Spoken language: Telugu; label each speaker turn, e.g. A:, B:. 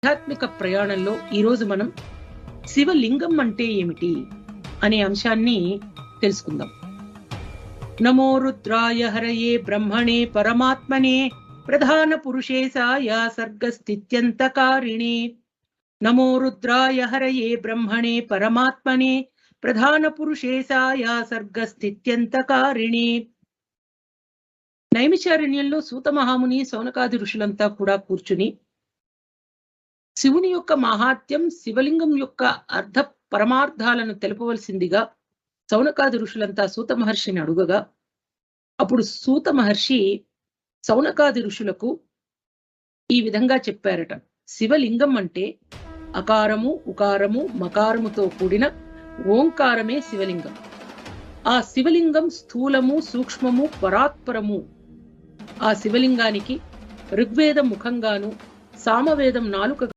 A: ఆధ్యాత్మిక ప్రయాణంలో ఈరోజు మనం శివలింగం అంటే ఏమిటి అనే అంశాన్ని తెలుసుకుందాం. నమో రుద్రాయ హరయే బ్రహ్మణే పరమాత్మనే ప్రధాన పురుషేశాయ సర్గస్థిత్యంతకారిణే. నమో రుద్రాయ హరయే బ్రహ్మణే పరమాత్మనే ప్రధాన పురుషేశాయ సర్గస్థిత్యంతకారిణే. నైమిషారణ్యంలో సూత మహాముని శౌనకాది ఋషులంతా కూడా కూర్చుని శివుని యొక్క మహాత్యం, శివలింగం యొక్క అర్ధ పరమార్థాలను తెలుపవలసిందిగా శౌనకాది ఋషులంతా సూత మహర్షిని అడుగగా, అప్పుడు సూత మహర్షి శౌనకాది ఋషులకు ఈ విధంగా చెప్పారట. శివలింగం అంటే అకారము, ఉకారము, మకారముతో కూడిన ఓంకారమే శివలింగం. ఆ శివలింగం స్థూలము, సూక్ష్మము, పరాత్పరము. ఆ శివలింగానికి ఋగ్వేదం ముఖంగాను, సామవేదం నాలుక